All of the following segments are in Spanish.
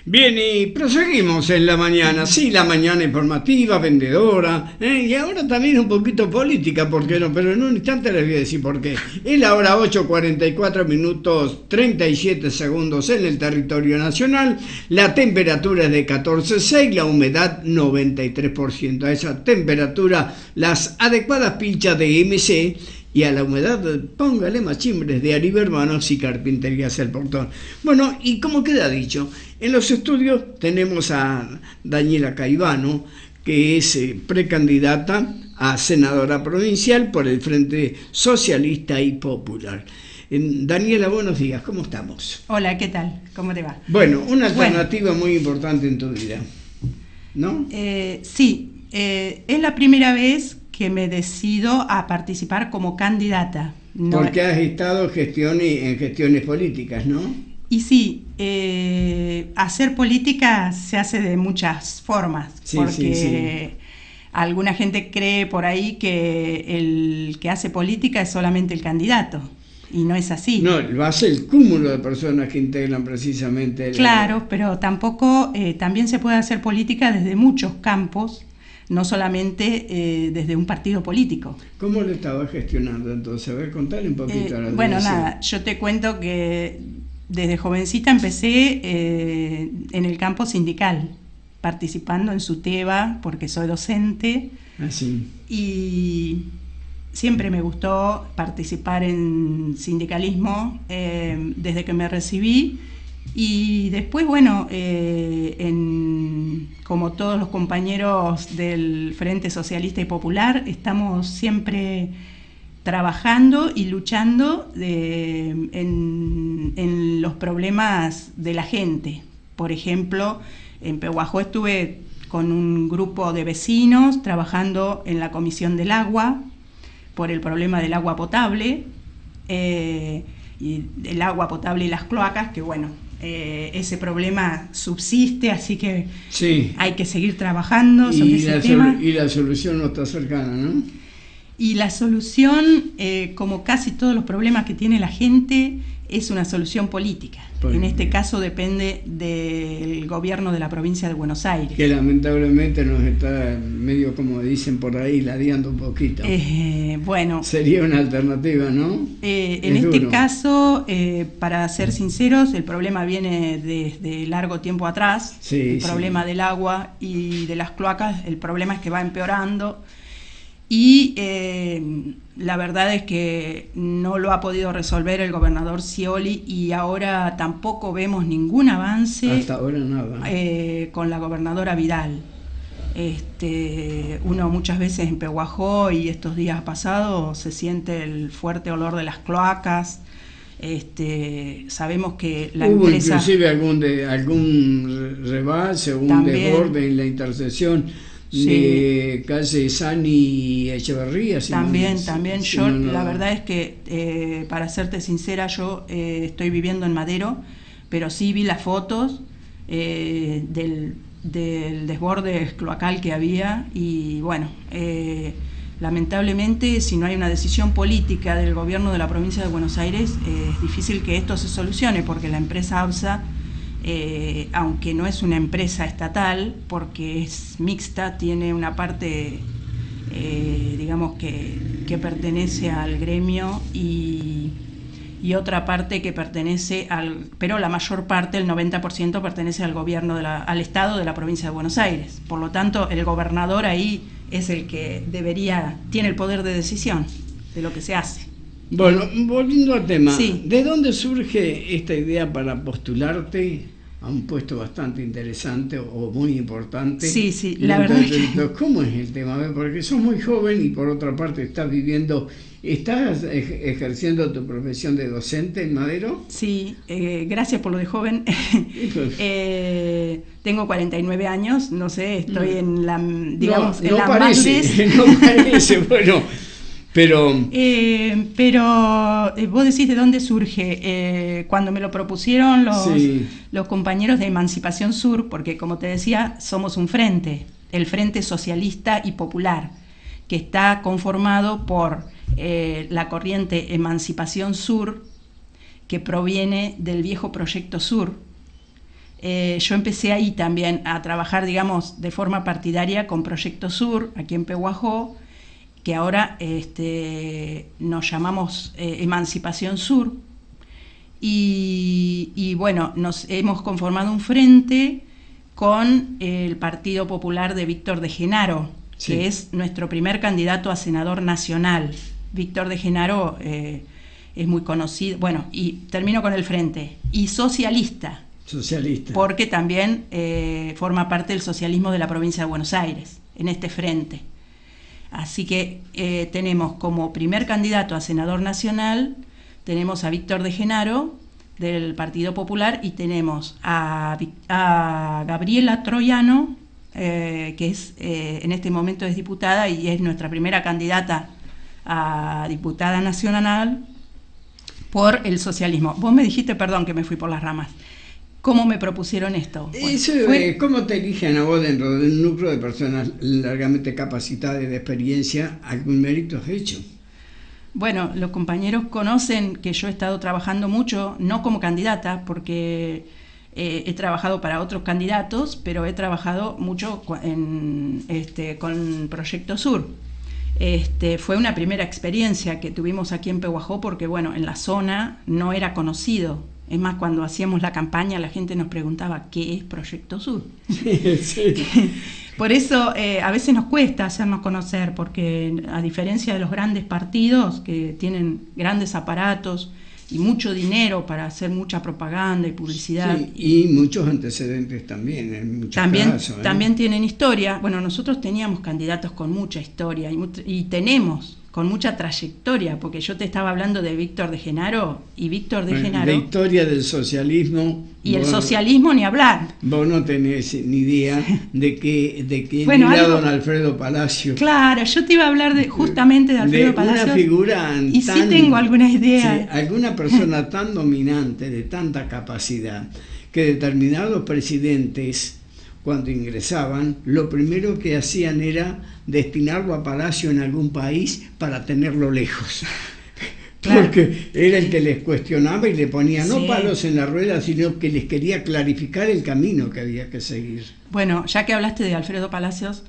Bien, y proseguimos en la mañana. Sí, la mañana informativa, vendedora, y ahora también un poquito política, ¿por qué no? Pero en un instante les voy a decir por qué. Es la hora 8:44 minutos 37 segundos en el territorio nacional. La temperatura es de 14,6, la humedad 93%. A esa temperatura, las adecuadas pinchas de MC. Y a la humedad, póngale machimbres de Aribe Hermanos y Carpinterías El Portón. Bueno, y como queda dicho, en los estudios tenemos a Daniela Caivano, que es precandidata a senadora provincial por el Frente Socialista y Popular. Daniela, buenos días, ¿cómo estamos? Hola, ¿qué tal? ¿Cómo te va? Bueno, una alternativa muy importante en tu vida, ¿no? Sí, es la primera vez que me decido a participar como candidata. No, porque has estado en gestiones políticas, ¿no? Y sí, hacer política se hace de muchas formas, sí, porque alguna gente cree por ahí que el que hace política es solamente el candidato, y no es así. No, lo hace el cúmulo de personas que integran precisamente Claro, pero tampoco, también se puede hacer política desde muchos campos, no solamente desde un partido político. ¿Cómo lo estabas gestionando entonces? A ver, contale un poquito. Bueno, nada, yo te cuento que desde jovencita empecé en el campo sindical, participando en SUTEBA, porque soy docente. Ah, sí. Y siempre me gustó participar en sindicalismo desde que me recibí. Y después, bueno, como todos los compañeros del Frente Socialista y Popular, estamos siempre trabajando y luchando en los problemas de la gente. Por ejemplo, en Pehuajó estuve con un grupo de vecinos trabajando en la Comisión del Agua por el problema del agua potable, y el agua potable y las cloacas, que bueno, ese problema subsiste, así que sí, hay que seguir trabajando sobre ese tema. Y la solución no está cercana, ¿no? Y la solución, como casi todos los problemas que tiene la gente, es una solución política. En este caso depende del gobierno de la provincia de Buenos Aires. Que lamentablemente nos está medio, como dicen por ahí, ladeando un poquito. Bueno. Sería una alternativa, ¿no? En este caso, para ser sinceros, el problema viene desde largo tiempo atrás. Sí, el problema del agua y de las cloacas, el problema es que va empeorando. Y la verdad es que no lo ha podido resolver el gobernador Scioli, y ahora tampoco vemos ningún avance. Hasta ahora nada. Con la gobernadora Vidal. Uno muchas veces en Pehuajó, y estos días pasados se siente el fuerte olor de las cloacas. Sabemos que la Hubo empresa... inclusive algún rebase, un desborde en la intersección de calle Sani y Echeverría. También. Yo la verdad es que, para serte sincera, yo estoy viviendo en Madero, pero sí vi las fotos del desborde cloacal que había, y bueno, lamentablemente, si no hay una decisión política del gobierno de la provincia de Buenos Aires, es difícil que esto se solucione, porque la empresa ABSA, aunque no es una empresa estatal, porque es mixta, tiene una parte, digamos, que pertenece al gremio, y otra parte que pertenece pero la mayor parte, el 90%, pertenece al gobierno al Estado de la provincia de Buenos Aires. Por lo tanto, el gobernador ahí es el que tiene el poder de decisión de lo que se hace. Bueno, volviendo al tema, sí. ¿De dónde surge esta idea para postularte a un puesto bastante interesante o muy importante? Sí, la verdad es que... ¿Cómo es el tema? Porque sos muy joven y por otra parte estás ejerciendo tu profesión de docente en Madero. Sí, gracias por lo de joven. Tengo 49 años, no sé, estoy en la, digamos, no, en la parece, no parece, bueno... Pero vos decís de dónde surge. Cuando me lo propusieron los compañeros de Emancipación Sur, porque como te decía, somos un frente, el Frente Socialista y Popular, que está conformado por la corriente Emancipación Sur, que proviene del viejo Proyecto Sur, yo empecé ahí también a trabajar, digamos, de forma partidaria con Proyecto Sur, aquí en Pehuajó, que ahora nos llamamos Emancipación Sur. Y bueno, nos hemos conformado un frente con el Partido Popular de Víctor de Genaro, sí, que es nuestro primer candidato a senador nacional. Víctor de Genaro es muy conocido, bueno, y termino con el frente, y socialista, porque también forma parte del socialismo de la provincia de Buenos Aires, en este frente. Así que tenemos como primer candidato a senador nacional, tenemos a Víctor de Genaro, del Partido Popular, y tenemos a Gabriela Troyano, que es en este momento es diputada y es nuestra primera candidata a diputada nacional por el socialismo. Vos me dijiste, perdón que me fui por las ramas, ¿cómo me propusieron esto? Bueno, ¿cómo te eligen a vos dentro de un núcleo de personas largamente capacitadas y de experiencia? ¿Algún mérito has hecho? Bueno, los compañeros conocen que yo he estado trabajando mucho, no como candidata, porque he trabajado para otros candidatos, pero he trabajado mucho con Proyecto Sur. Fue una primera experiencia que tuvimos aquí en Pehuajó, porque bueno, en la zona no era conocido. Es más, cuando hacíamos la campaña la gente nos preguntaba ¿qué es Proyecto Sur? Sí. Por eso a veces nos cuesta hacernos conocer, porque a diferencia de los grandes partidos que tienen grandes aparatos y mucho dinero para hacer mucha propaganda y publicidad. Sí, y muchos antecedentes también, en muchos casos. También tienen historia. Bueno, nosotros teníamos candidatos con mucha historia y tenemos con mucha trayectoria, porque yo te estaba hablando de Víctor de Genaro, y Víctor de Genaro... La historia del socialismo... Y el socialismo ni hablar. Vos no tenés ni idea de que bueno, era don Alfredo Palacio. Claro, yo te iba a hablar justamente de Alfredo Palacio. Una figura y sí tengo alguna idea. Sí, alguna persona tan dominante, de tanta capacidad, que determinados presidentes, cuando ingresaban, lo primero que hacían era destinarlo a Palacio en algún país para tenerlo lejos. Claro. Porque era el que les cuestionaba y le ponía no palos en la rueda, sino que les quería clarificar el camino que había que seguir. Bueno, ya que hablaste de Alfredo Palacios,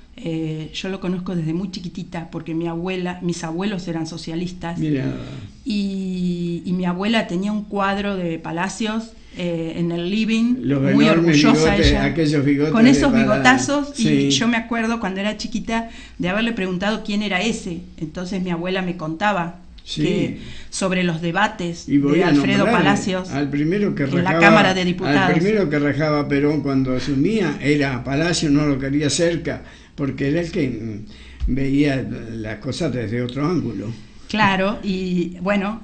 yo lo conozco desde muy chiquitita, porque mis abuelos eran socialistas. Mira. Y mi abuela tenía un cuadro de Palacios en el living, muy orgullosa ella, con esos bigotazos, sí. Y yo me acuerdo cuando era chiquita de haberle preguntado quién era ese. Entonces mi abuela me contaba sobre los debates de Alfredo Palacios al primero que en la Cámara de Diputados. Al primero que rajaba Perón cuando asumía era Palacio, no lo quería cerca, porque era el que veía las cosas desde otro ángulo. Claro, y bueno,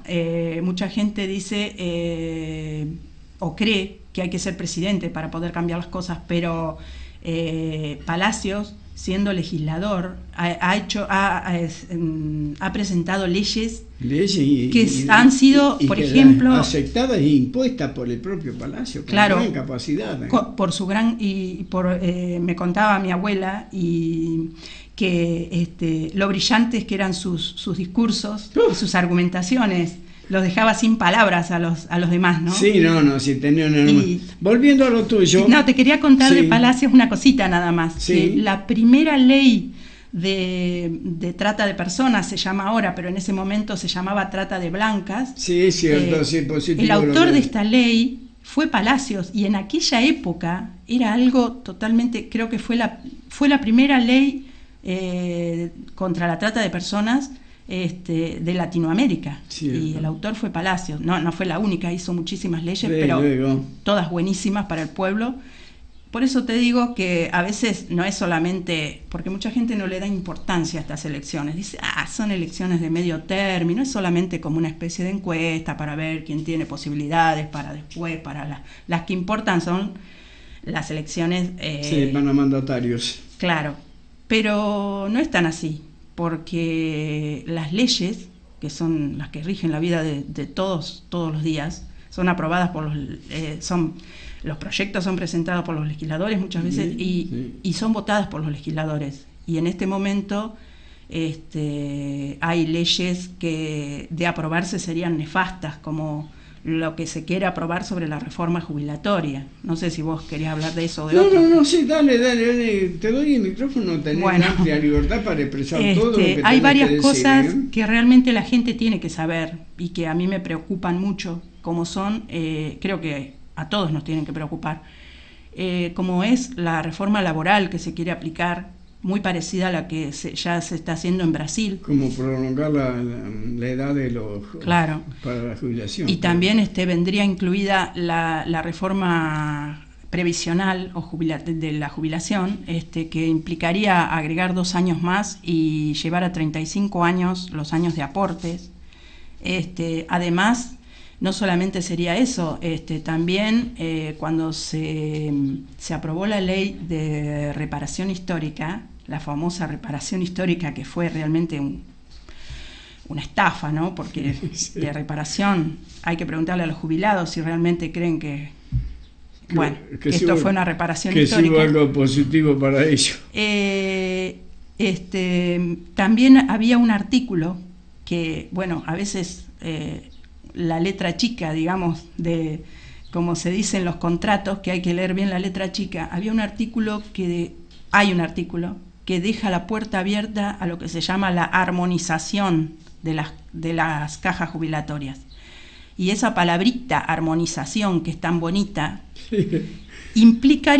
mucha gente dice o cree que hay que ser presidente para poder cambiar las cosas, pero Palacios, siendo legislador, ha presentado leyes que han sido, por ejemplo, aceptadas e impuestas por el propio Palacio, con gran capacidad. Por su gran me contaba mi abuela que lo brillantes que eran sus discursos y sus argumentaciones. Los dejaba sin palabras a los demás, ¿no? Sí, sí, tenía una... Volviendo a lo tuyo... No, te quería contar de Palacios una cosita nada más. Sí. Que la primera ley de trata de personas se llama ahora, pero en ese momento se llamaba trata de blancas. Sí, es cierto, sí, positivo. El autor de esta ley fue Palacios, y en aquella época era algo totalmente... Creo que fue la primera ley contra la trata de personas de Latinoamérica, y el autor fue Palacios. No fue la única, hizo muchísimas leyes, pero todas buenísimas para el pueblo. Por eso te digo que a veces no es solamente, porque mucha gente no le da importancia a estas elecciones, dice, son elecciones de medio término, es solamente como una especie de encuesta para ver quién tiene posibilidades para después, para las que importan son las elecciones para mandatarios. Claro, pero no es tan así, porque las leyes, que son las que rigen la vida de todos los días, son aprobadas por los proyectos son presentados por los legisladores muchas veces y son votadas por los legisladores. Y en este momento hay leyes que de aprobarse serían nefastas, como lo que se quiere aprobar sobre la reforma jubilatoria. No sé si vos querías hablar de eso o de No, otro. no, sí, dale, te doy el micrófono, tenés Bueno, amplia libertad para expresar todo lo que hay tenés varias que decir, cosas ¿eh? que realmente la gente tiene que saber y que a mí me preocupan mucho, como son, creo que a todos nos tienen que preocupar, como es la reforma laboral que se quiere aplicar, muy parecida a la que ya se está haciendo en Brasil. Como prolongar la edad de los Claro. para la jubilación. Y también vendría incluida la reforma previsional o de la jubilación, que implicaría agregar 2 años más y llevar a 35 años los años de aportes. Además, no solamente sería eso, también cuando se aprobó la ley de reparación histórica, la famosa reparación histórica, que fue realmente una estafa, ¿no? Porque sí. De reparación hay que preguntarle a los jubilados si realmente creen que esto fue una reparación histórica. Que sí hubo algo positivo para ello. También había un artículo que, bueno, a veces la letra chica, digamos, como se dice en los contratos, que hay que leer bien la letra chica, hay un artículo que deja la puerta abierta a lo que se llama la armonización de las cajas jubilatorias. Y esa palabrita armonización, que es tan bonita, implica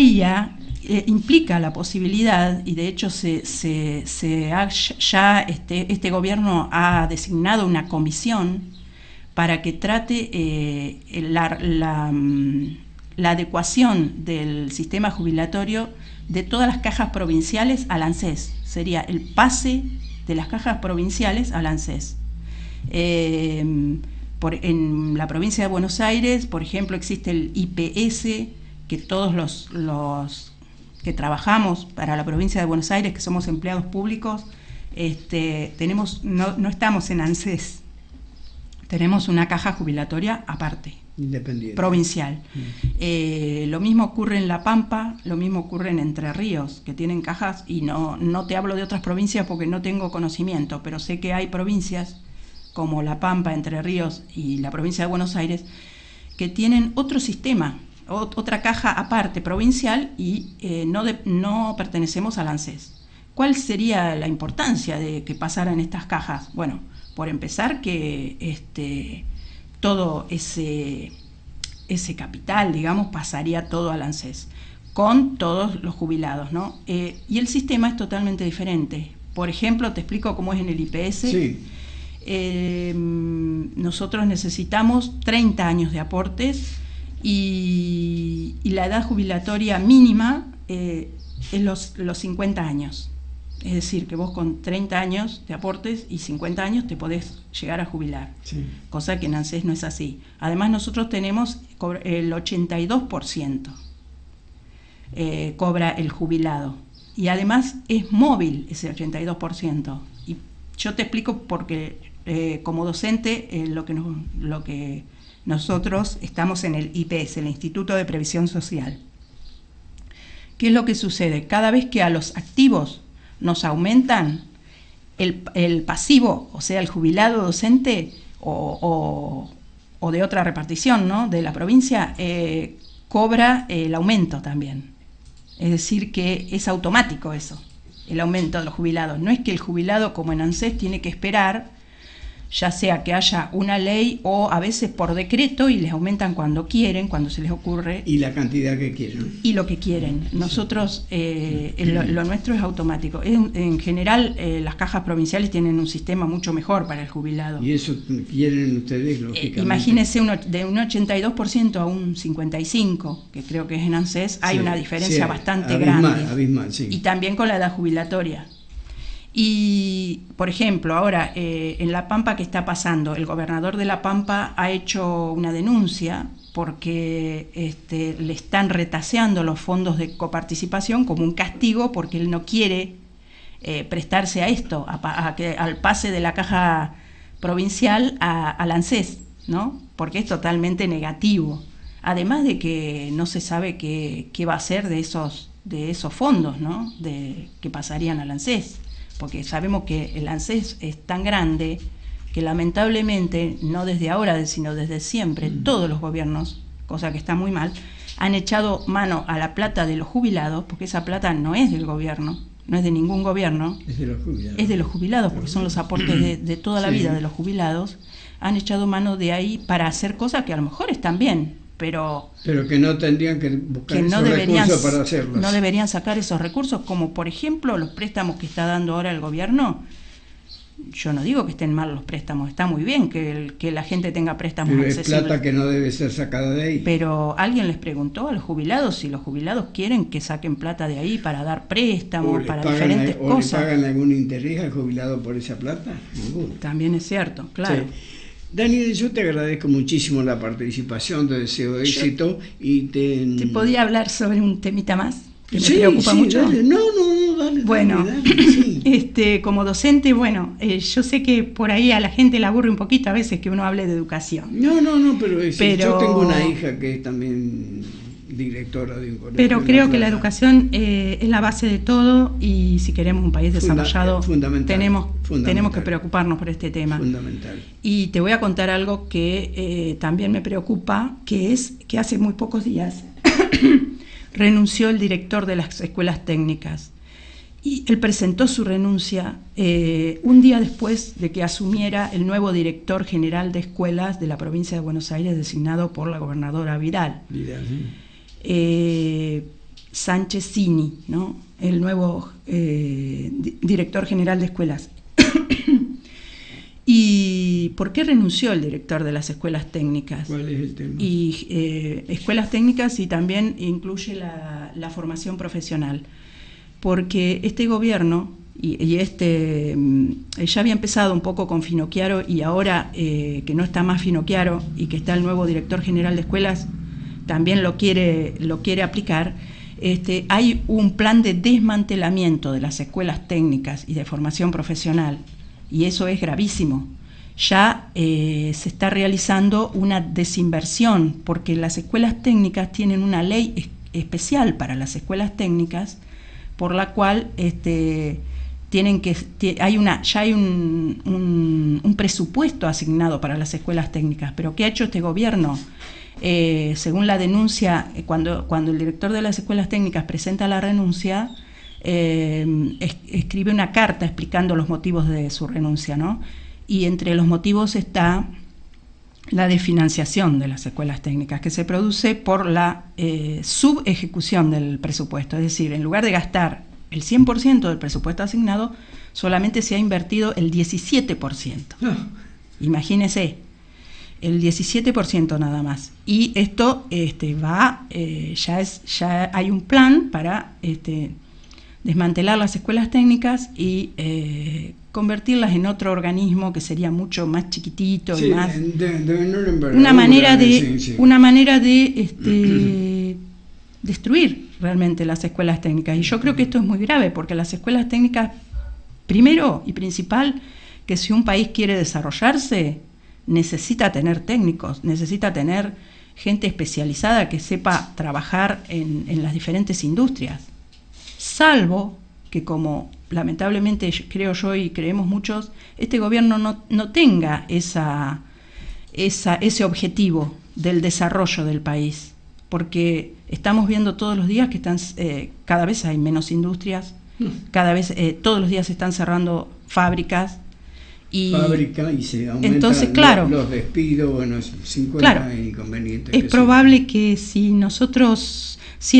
la posibilidad, y de hecho este gobierno ha designado una comisión para que trate la adecuación del sistema jubilatorio de todas las cajas provinciales al ANSES. Sería el pase de las cajas provinciales al ANSES. En la provincia de Buenos Aires, por ejemplo, existe el IPS, que todos los que trabajamos para la provincia de Buenos Aires, que somos empleados públicos, no estamos en ANSES. Tenemos una caja jubilatoria aparte, independiente, provincial. Lo mismo ocurre en La Pampa, lo mismo ocurre en Entre Ríos, que tienen cajas, y no te hablo de otras provincias porque no tengo conocimiento, pero sé que hay provincias como La Pampa, Entre Ríos y la provincia de Buenos Aires que tienen otro sistema, otra caja aparte provincial, y no pertenecemos al ANSES. ¿Cuál sería la importancia de que pasaran estas cajas? Bueno, por empezar, que todo ese capital, digamos, pasaría todo al ANSES, con todos los jubilados, ¿no? Y el sistema es totalmente diferente. Por ejemplo, te explico cómo es en el IPS. Sí. Nosotros necesitamos 30 años de aportes y la edad jubilatoria mínima es los 50 años. Es decir, que vos con 30 años de aportes y 50 años te podés llegar a jubilar, sí. Cosa que en ANSES no es así. Además, nosotros tenemos el 82%, cobra el jubilado, y además es móvil ese 82%. Y yo te explico porque como docente lo que nosotros estamos en el IPS, el Instituto de Previsión Social. ¿Qué es lo que sucede? Cada vez que a los activos nos aumentan, el pasivo, o sea, el jubilado docente o de otra repartición, ¿no?, de la provincia, cobra el aumento también. Es decir, que es automático eso, el aumento de los jubilados. No es que el jubilado, como en ANSES, tiene que esperar, ya sea que haya una ley o a veces por decreto, y les aumentan cuando quieren, cuando se les ocurre. Y la cantidad que quieren. Y lo que quieren. Nosotros, lo nuestro es automático. En general, las cajas provinciales tienen un sistema mucho mejor para el jubilado. Y eso quieren ustedes, lógicamente. Imagínense de un 82% a un 55%, que creo que es en ANSES, hay una diferencia bastante grande. Abismal, sí. Y también con la edad jubilatoria. Y, por ejemplo, ahora en La Pampa, ¿qué está pasando? El gobernador de La Pampa ha hecho una denuncia porque le están retaseando los fondos de coparticipación como un castigo, porque él no quiere prestarse a esto, al pase de la caja provincial al ANSES, ¿no? Porque es totalmente negativo. Además de que no se sabe qué va a hacer de esos fondos, ¿no?, que pasarían al ANSES. Porque sabemos que el ANSES es tan grande que lamentablemente, no desde ahora, sino desde siempre, todos los gobiernos, cosa que está muy mal, han echado mano a la plata de los jubilados, porque esa plata no es del gobierno, no es de ningún gobierno, es de los jubilados, es de los jubilados, porque son los aportes de toda la vida de los jubilados. Han echado mano de ahí para hacer cosas que a lo mejor están bien, pero que no tendrían que buscar que esos recursos para hacerlos. No deberían sacar esos recursos, como por ejemplo los préstamos que está dando ahora el gobierno. Yo no digo que estén mal los préstamos, está muy bien que la gente tenga préstamos pero es accesibles. plata que no debe ser sacada de ahí. Pero alguien les preguntó a los jubilados si los jubilados quieren que saquen plata de ahí para dar préstamos, para diferentes cosas. ¿O le pagan algún interés al jubilado por esa plata? Ninguno. También es cierto, claro. Sí. Daniel, yo te agradezco muchísimo la participación, te deseo éxito y ¿Te podía hablar sobre un temita más? Que me preocupa mucho. Dale. No, dale. Bueno, dale, sí. Como docente, yo sé que por ahí a la gente le aburre un poquito a veces que uno hable de educación. No, pero yo tengo una hija que es también directora de un colegio. Pero creo que la educación es la base de todo, y si queremos un país desarrollado, tenemos que preocuparnos por este tema. Fundamental. Y te voy a contar algo que también me preocupa, que es que hace muy pocos días renunció el director de las escuelas técnicas. Y él presentó su renuncia un día después de que asumiera el nuevo director general de escuelas de la provincia de Buenos Aires, designado por la gobernadora Vidal. Sanchezini, ¿no? El nuevo director general de escuelas. ¿Y por qué renunció el director de las escuelas técnicas? ¿Cuál es el tema? Y escuelas técnicas, y también incluye la formación profesional. Porque este gobierno, ya había empezado un poco con Finocchiaro, y ahora que no está más Finocchiaro y que está el nuevo director general de escuelas, también lo quiere aplicar. Hay un plan de desmantelamiento de las escuelas técnicas y de formación profesional, y eso es gravísimo. Ya se está realizando una desinversión, porque las escuelas técnicas tienen una ley especial para las escuelas técnicas, por la cual hay un presupuesto asignado para las escuelas técnicas. Pero ¿qué ha hecho este gobierno? Según la denuncia, cuando el director de las escuelas técnicas presenta la renuncia, escribe una carta explicando los motivos de su renuncia, ¿no? Y entre los motivos está la desfinanciación de las escuelas técnicas, que se produce por la subejecución del presupuesto. Es decir, en lugar de gastar el 100% del presupuesto asignado, solamente se ha invertido el 17%. Imagínese, el 17% nada más. Y esto ya hay un plan para desmantelar las escuelas técnicas y convertirlas en otro organismo que sería mucho más chiquitito, y más una manera de destruir realmente las escuelas técnicas. Y yo creo que esto es muy grave, porque las escuelas técnicas, primero y principal, que si un país quiere desarrollarse, necesita tener técnicos, necesita tener gente especializada que sepa trabajar en las diferentes industrias. Salvo que, como lamentablemente creo yo y creemos muchos, este gobierno no tenga ese objetivo del desarrollo del país, porque estamos viendo todos los días que cada vez hay menos industrias, cada vez todos los días se están cerrando fábricas, y se aumentan los despidos. Bueno, es 50 inconvenientes. Es probable que si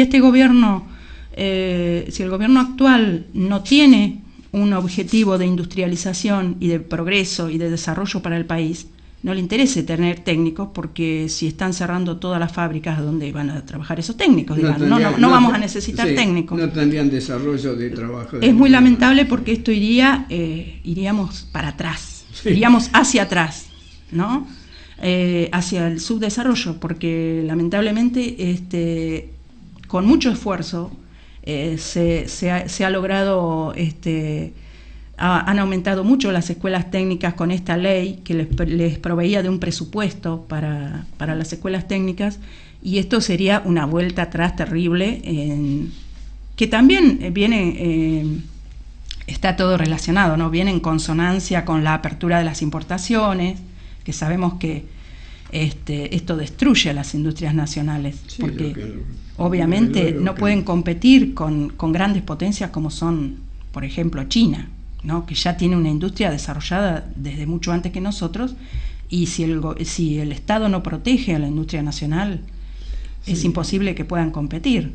este gobierno, si el gobierno actual no tiene un objetivo de industrialización y de progreso y de desarrollo para el país, no le interese tener técnicos, porque si están cerrando todas las fábricas, ¿a dónde van a trabajar esos técnicos? No vamos a necesitar técnicos. No tendrían desarrollo de trabajo. Es muy lamentable, porque esto iríamos para atrás, iríamos hacia atrás, ¿no? Hacia el subdesarrollo, porque lamentablemente con mucho esfuerzo se ha logrado, han aumentado mucho las escuelas técnicas con esta ley que les proveía de un presupuesto para las escuelas técnicas, y esto sería una vuelta atrás terrible, que también viene está todo relacionado, ¿no? Viene en consonancia con la apertura de las importaciones, que sabemos que esto destruye a las industrias nacionales, Sí, porque obviamente no pueden competir con grandes potencias como son, por ejemplo, China, ¿no? Que ya tiene una industria desarrollada desde mucho antes que nosotros, y si el Estado no protege a la industria nacional, Sí. es imposible que puedan competir.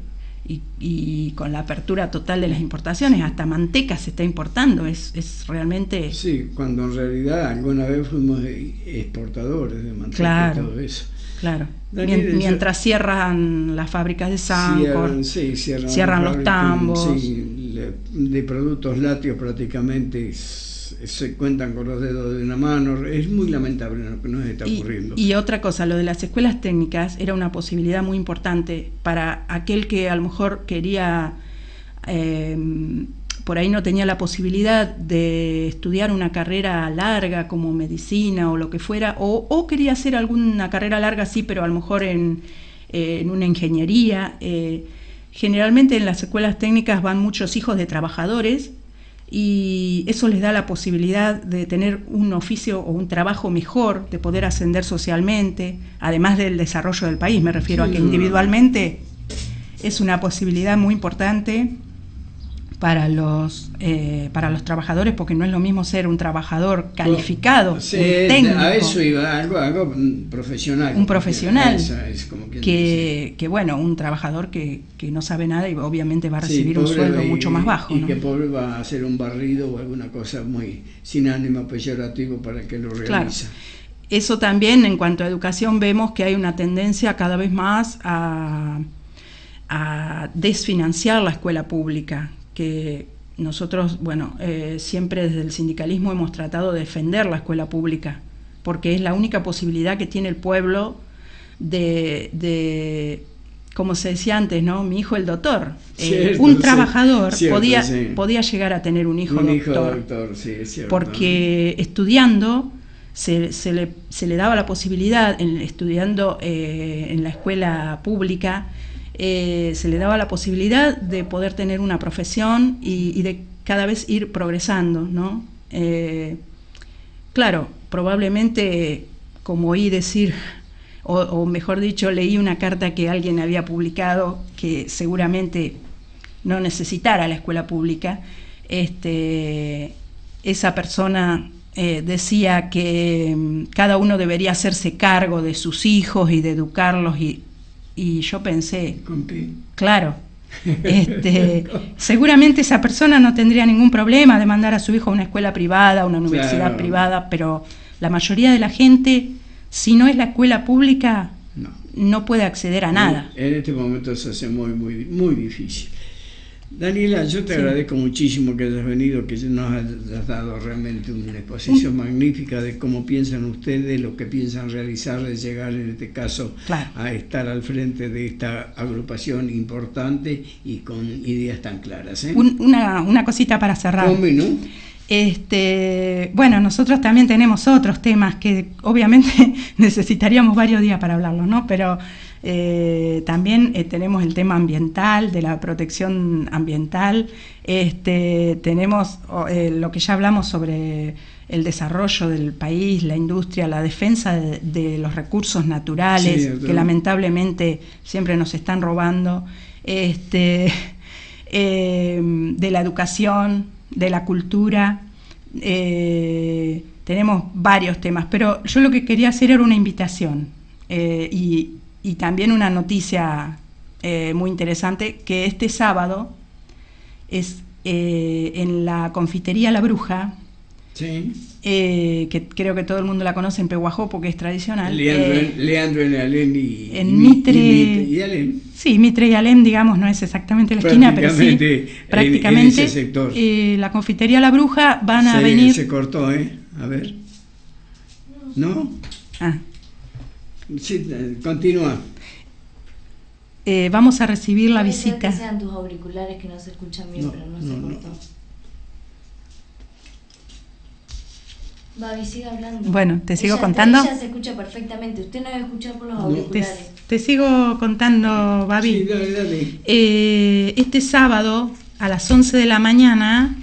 Y con la apertura total de las importaciones, hasta manteca se está importando, es realmente... Sí, cuando en realidad alguna vez fuimos exportadores de manteca, Claro, y todo eso. claro. Daniel, Mientras cierran las fábricas de Sancor, cierran los tambos. Sí, de productos lácteos prácticamente se cuentan con los dedos de una mano. Es muy lamentable lo que nos está ocurriendo. Y otra cosa, lo de las escuelas técnicas era una posibilidad muy importante para aquel que a lo mejor quería, por ahí no tenía la posibilidad de estudiar una carrera larga como medicina o lo que fuera, o quería hacer alguna carrera larga, sí, pero a lo mejor en una ingeniería. Generalmente en las escuelas técnicas van muchos hijos de trabajadores, y eso les da la posibilidad de tener un oficio o un trabajo mejor, de poder ascender socialmente, además del desarrollo del país. Me refiero a que individualmente es una posibilidad muy importante para los trabajadores, porque no es lo mismo ser un trabajador calificado, Sí, un técnico, a eso iba, algo profesional. un profesional, Es como quien dice. que bueno, un trabajador que no sabe nada y obviamente va a Sí, recibir un pobre, sueldo mucho más bajo, y ¿no? que pobre va a hacer un barrido o alguna cosa muy sin ánimo peyorativo para el que lo realiza. Claro. Eso también, en cuanto a educación, vemos que hay una tendencia cada vez más a desfinanciar la escuela pública, que nosotros, bueno, siempre desde el sindicalismo hemos tratado de defender la escuela pública, porque es la única posibilidad que tiene el pueblo de como se decía antes, ¿no? Mi hijo el doctor. Cierto, un trabajador cierto, podía llegar a tener un hijo doctor. Sí, es cierto. Porque estudiando se le daba la posibilidad, estudiando en la escuela pública, se le daba la posibilidad de poder tener una profesión y de cada vez ir progresando, ¿no? Claro, probablemente, como oí decir, o mejor dicho, leí una carta que alguien había publicado que seguramente no necesitara la escuela pública. Esa persona decía que cada uno debería hacerse cargo de sus hijos y de educarlos, y yo pensé, ¿Con qué? claro, seguramente esa persona no tendría ningún problema de mandar a su hijo a una escuela privada, a una universidad privada, pero la mayoría de la gente, si no es la escuela pública, no puede acceder a nada. En este momento se hace muy, muy, muy difícil. Daniela, yo te agradezco muchísimo que hayas venido, que nos hayas dado realmente una exposición magnífica de cómo piensan ustedes, lo que piensan realizar, de llegar en este caso a estar al frente de esta agrupación importante y con ideas tan claras. Una cosita para cerrar. ¿Cómo no? Bueno, nosotros también tenemos otros temas que obviamente necesitaríamos varios días para hablarlos, ¿no? Pero también tenemos el tema ambiental, de la protección ambiental, tenemos lo que ya hablamos sobre el desarrollo del país, la industria, la defensa de los recursos naturales, que lamentablemente siempre nos están robando, de la educación, de la cultura. Tenemos varios temas, pero yo lo que quería hacer era una invitación y también una noticia muy interesante, que este sábado es en la confitería La Bruja, que creo que todo el mundo la conoce en Pehuajó porque es tradicional. Leandro en Alem en Mitre y Alem. Sí, Mitre y Alem, digamos, no es exactamente la esquina, pero sí, prácticamente en ese sector. La confitería La Bruja van a venir... Se cortó, a ver. ¿No? Sí, continúa. Vamos a recibir la visita. Que sean tus auriculares que no se escuchan bien, pero no se cortó. Babi, sigue hablando. Bueno, te sigo contando. Ella se escucha perfectamente. Usted no debe escuchar por los auriculares. Te sigo contando, Babi. Sí, dale. Este sábado a las 11 de la mañana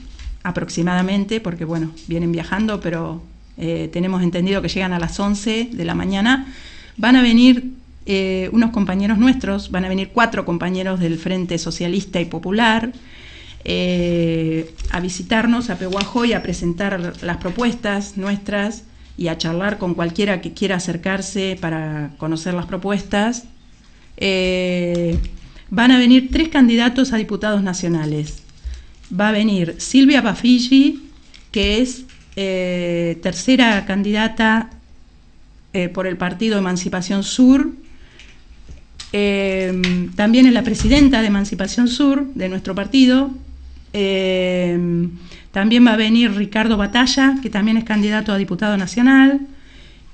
aproximadamente, porque bueno, vienen viajando, pero tenemos entendido que llegan a las 11 de la mañana. Van a venir unos compañeros nuestros, van a venir 4 compañeros del Frente Socialista y Popular a visitarnos a Pehuajó y a presentar las propuestas nuestras y a charlar con cualquiera que quiera acercarse para conocer las propuestas. Van a venir 3 candidatos a diputados nacionales. Va a venir Silvia Bafigi, que es tercera candidata por el Partido Emancipación Sur. También es la presidenta de Emancipación Sur, de nuestro partido. También va a venir Ricardo Batalla, que también es candidato a diputado nacional,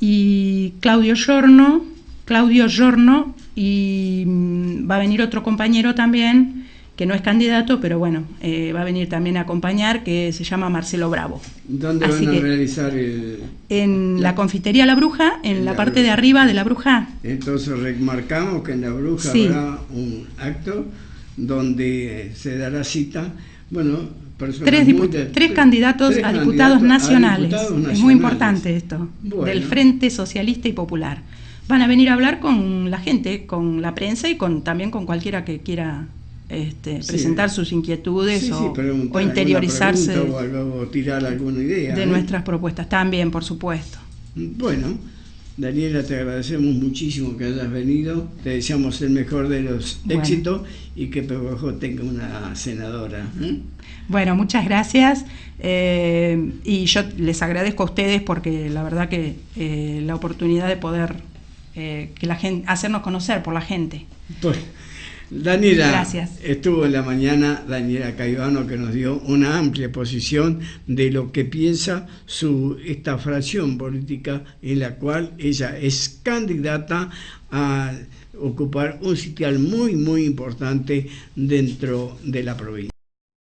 y Claudio Giorno, y va a venir otro compañero también, que no es candidato, pero bueno, va a venir también a acompañar, que se llama Marcelo Bravo. ¿Dónde van a realizar el...? En la confitería La Bruja, en la parte de arriba de La Bruja. Entonces remarcamos que en La Bruja habrá un acto donde se dará cita, bueno... Tres candidatos a diputados nacionales. Es muy importante esto, bueno, del Frente Socialista y Popular. Van a venir a hablar con la gente, con la prensa y también con cualquiera que quiera presentar sus inquietudes o interiorizarse o tirar alguna idea de nuestras propuestas. También, por supuesto. Bueno, Daniela, te agradecemos muchísimo que hayas venido, te deseamos el mejor de los éxitos y que Pehuajó tenga una senadora. Bueno, muchas gracias y yo les agradezco a ustedes porque la verdad que la oportunidad de poder que la gente, hacernos conocer por la gente. Pues, Daniela, gracias. Estuvo en la mañana Daniela Caivano, que nos dio una amplia exposición de lo que piensa esta fracción política en la cual ella es candidata a ocupar un sitial muy, muy importante dentro de la provincia.